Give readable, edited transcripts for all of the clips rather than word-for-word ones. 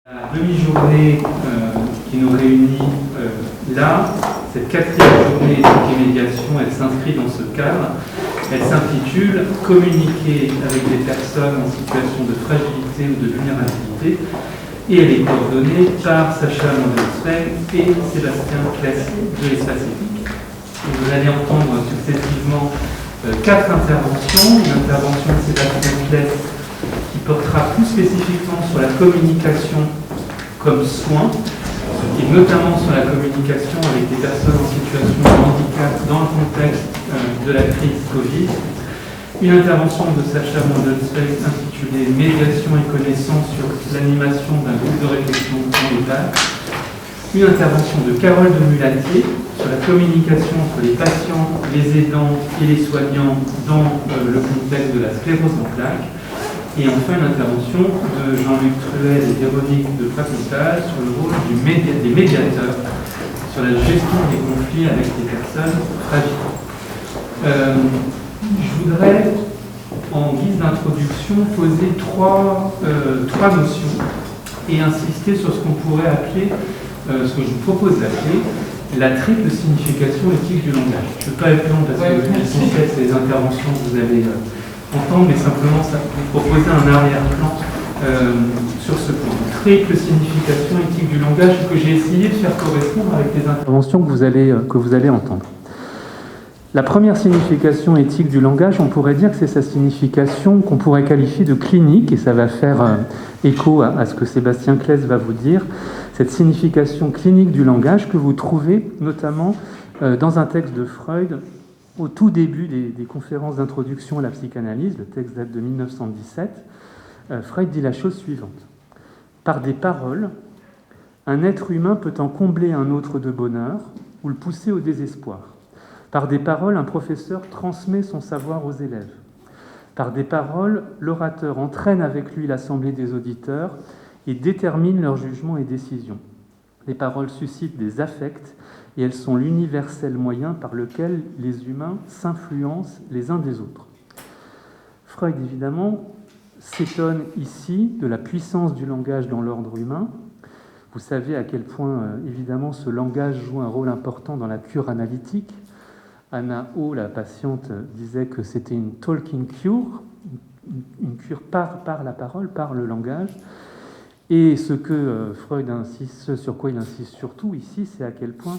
La demi-journée qui nous réunit là, cette quatrième journée de médiation, elle s'inscrit dans ce cadre. Elle s'intitule « Communiquer avec des personnes en situation de fragilité ou de vulnérabilité » et elle est coordonnée par Sacha Mandelsfeld et Sébastien Claessy de l'Espace Éthique. Vous allez entendre successivement 4 interventions. Une intervention de Sébastien Claessy qui portera plus spécifiquement sur la communication comme soin, et notamment sur la communication avec des personnes en situation de handicap dans le contexte de la crise Covid. Une intervention de Sacha Mandelsfeld intitulée « Médiation et connaissance sur l'animation d'un groupe de réflexion en EHPAD ». Une intervention de Carole de Mulatier sur la communication entre les patients, les aidants et les soignants dans le contexte de la sclérose en plaques. Et enfin, une intervention de Jean-Luc Truel et Véronique de Pracontal sur le rôle des médiateurs sur la gestion des conflits avec les personnes fragiles. Je voudrais, en guise d'introduction, poser trois notions et insister sur ce qu'on pourrait appeler, ce que je vous propose d'appeler, la triple signification éthique du langage. Je ne peux pas être long parce que l'essentiel, c'est les interventions que vous allez entendre, mais simplement ça vous proposer un arrière-plan sur ce point. Triple signification éthique du langage que j'ai essayé de faire correspondre avec les interventions que vous allez entendre. La première signification éthique du langage, on pourrait dire que c'est sa signification qu'on pourrait qualifier de clinique, et ça va faire écho à ce que Sébastien Claessy va vous dire, cette signification clinique du langage que vous trouvez notamment dans un texte de Freud au tout début des conférences d'introduction à la psychanalyse. Le texte date de 1917. Freud dit la chose suivante. Par des paroles, un être humain peut en combler un autre de bonheur ou le pousser au désespoir. Par des paroles, un professeur transmet son savoir aux élèves. Par des paroles, l'orateur entraîne avec lui l'assemblée des auditeurs et détermine leurs jugements et décisions. Les paroles suscitent des affects et elles sont l'universel moyen par lequel les humains s'influencent les uns des autres. Freud, évidemment, s'étonne ici de la puissance du langage dans l'ordre humain. Vous savez à quel point, évidemment, ce langage joue un rôle important dans la cure analytique. Anna O, la patiente, disait que c'était une talking cure, une cure par la parole, par le langage. Et ce que Freud insiste, ce sur quoi il insiste surtout ici, c'est à quel point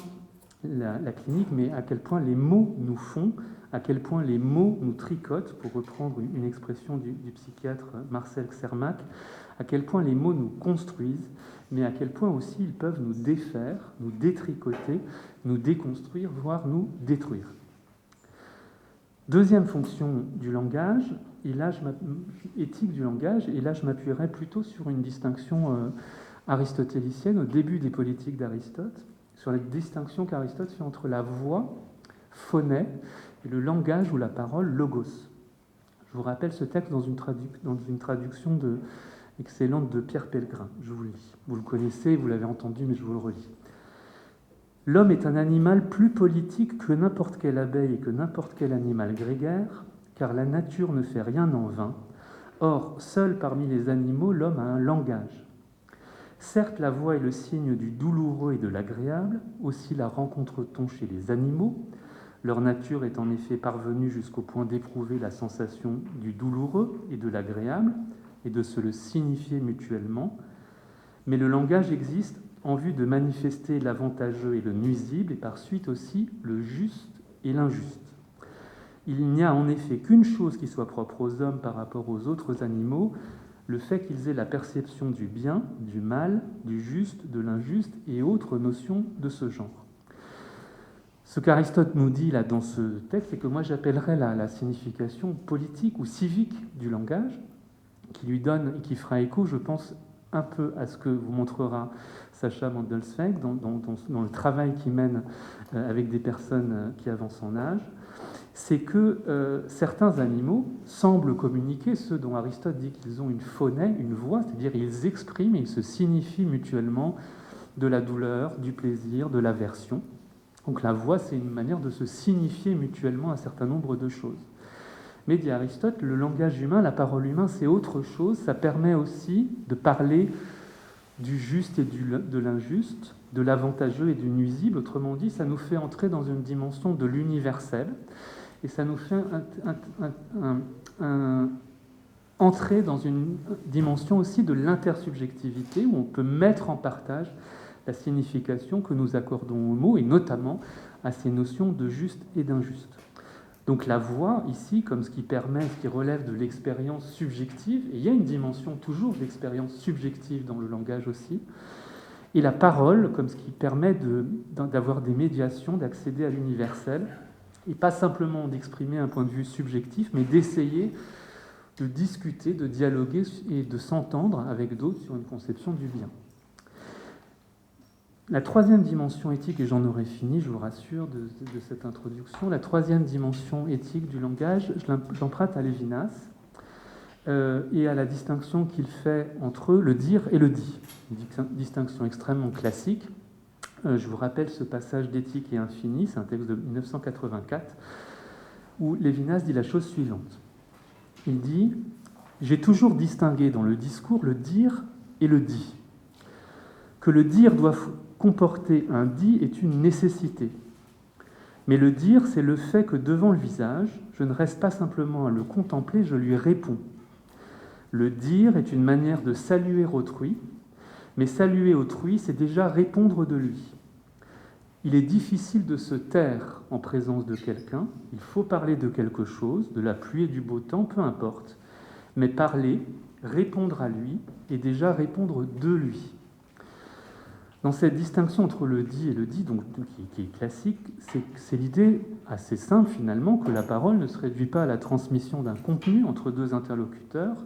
la clinique, mais à quel point les mots nous font, à quel point les mots nous tricotent, pour reprendre une expression du psychiatre Marcel Czermak, à quel point les mots nous construisent, mais à quel point aussi ils peuvent nous défaire, nous détricoter, nous déconstruire, voire nous détruire. Deuxième fonction du langage, éthique du langage, et là je m'appuierai plutôt sur une distinction aristotélicienne au début des politiques d'Aristote, sur la distinction qu'Aristote fait entre la voix, phonè, et le langage ou la parole, logos. Je vous rappelle ce texte dans une traduction excellente de Pierre Pellegrin. Je vous le lis. Vous le connaissez, vous l'avez entendu, mais je vous le relis. L'homme est un animal plus politique que n'importe quelle abeille et que n'importe quel animal grégaire, car la nature ne fait rien en vain. Or, seul parmi les animaux, l'homme a un langage. Certes, la voix est le signe du douloureux et de l'agréable, aussi la rencontre-t-on chez les animaux. Leur nature est en effet parvenue jusqu'au point d'éprouver la sensation du douloureux et de l'agréable, et de se le signifier mutuellement. Mais le langage existe en vue de manifester l'avantageux et le nuisible, et par suite aussi le juste et l'injuste. Il n'y a en effet qu'une chose qui soit propre aux hommes par rapport aux autres animaux, le fait qu'ils aient la perception du bien, du mal, du juste, de l'injuste et autres notions de ce genre. Ce qu'Aristote nous dit là dans ce texte, c'est que moi j'appellerais la signification politique ou civique du langage, qui lui donne, qui fera écho, je pense, un peu à ce que vous montrera Sacha Mandelsfeld dans le travail qu'il mène avec des personnes qui avancent en âge. C'est que certains animaux semblent communiquer, ceux dont Aristote dit qu'ils ont une phonè, une voix, c'est-à-dire ils expriment et ils se signifient mutuellement de la douleur, du plaisir, de l'aversion. Donc la voix, c'est une manière de se signifier mutuellement un certain nombre de choses. Mais dit Aristote, le langage humain, la parole humaine, c'est autre chose. Ça permet aussi de parler du juste et de l'injuste, de l'avantageux et du nuisible. Autrement dit, ça nous fait entrer dans une dimension de l'universel, et ça nous fait entrer dans une dimension aussi de l'intersubjectivité, où on peut mettre en partage la signification que nous accordons aux mots, et notamment à ces notions de juste et d'injuste. Donc la voix, ici, comme ce qui permet, ce qui relève de l'expérience subjective, et il y a une dimension toujours de l'expérience subjective dans le langage aussi, et la parole, comme ce qui permet d'avoir des médiations, d'accéder à l'universel, et pas simplement d'exprimer un point de vue subjectif, mais d'essayer de discuter, de dialoguer et de s'entendre avec d'autres sur une conception du bien. La troisième dimension éthique, et j'en aurai fini, je vous rassure, de cette introduction, la troisième dimension éthique du langage, j'emprunte à Lévinas et à la distinction qu'il fait entre le dire et le dit. Une distinction extrêmement classique. Je vous rappelle ce passage d'Éthique et Infini, c'est un texte de 1984, où Lévinas dit la chose suivante. Il dit « J'ai toujours distingué dans le discours le dire et le dit. Que le dire doit comporter un dit est une nécessité. Mais le dire, c'est le fait que devant le visage, je ne reste pas simplement à le contempler, je lui réponds. Le dire est une manière de saluer autrui, mais saluer autrui, c'est déjà répondre de lui. Il est difficile de se taire en présence de quelqu'un, il faut parler de quelque chose, de la pluie et du beau temps, peu importe, mais parler, répondre à lui, et déjà répondre de lui. Dans cette distinction entre le dit et le dit, donc, qui est classique, c'est l'idée assez simple finalement que la parole ne se réduit pas à la transmission d'un contenu entre deux interlocuteurs,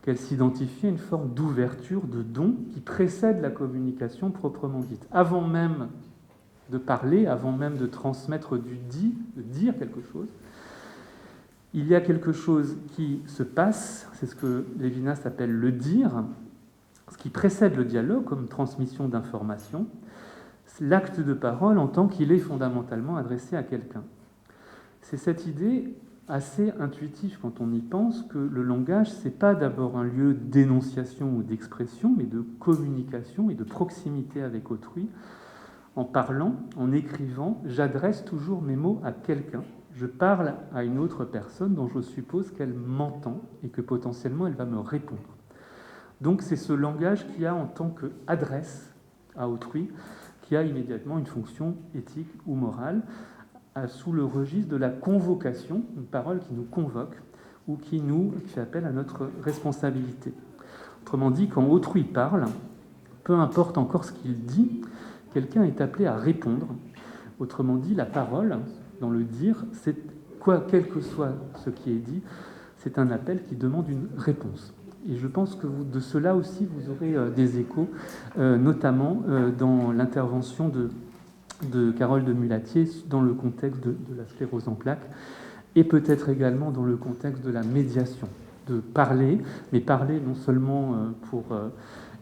qu'elle s'identifie à une forme d'ouverture, de don qui précède la communication proprement dite. Avant même de parler, avant même de transmettre du dit, de dire quelque chose, il y a quelque chose qui se passe, c'est ce que Lévinas appelle le dire, ce qui précède le dialogue comme transmission d'informations, l'acte de parole en tant qu'il est fondamentalement adressé à quelqu'un. C'est cette idée assez intuitive quand on y pense que le langage, ce n'est pas d'abord un lieu d'énonciation ou d'expression, mais de communication et de proximité avec autrui. En parlant, en écrivant, j'adresse toujours mes mots à quelqu'un. Je parle à une autre personne dont je suppose qu'elle m'entend et que potentiellement elle va me répondre. Donc c'est ce langage qui a en tant qu'adresse à autrui, qui a immédiatement une fonction éthique ou morale, sous le registre de la convocation, une parole qui nous convoque ou qui fait appel à notre responsabilité. Autrement dit, quand autrui parle, peu importe encore ce qu'il dit, quelqu'un est appelé à répondre. Autrement dit, la parole, dans le dire, c'est quel que soit ce qui est dit, c'est un appel qui demande une réponse. Et je pense que de cela aussi, vous aurez des échos, notamment dans l'intervention de Carole de Mulatier dans le contexte de la sclérose en plaques, et peut-être également dans le contexte de la médiation, de parler, mais parler non seulement pour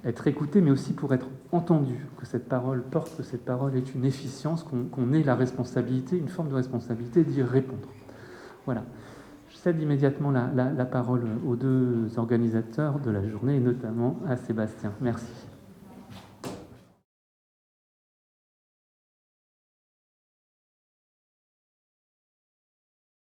être écouté, mais aussi pour être entendu, que cette parole porte, que cette parole est une efficience, qu'on ait la responsabilité, une forme de responsabilité d'y répondre. Voilà. Je cède immédiatement la parole aux deux organisateurs de la journée, et notamment à Sébastien. Merci.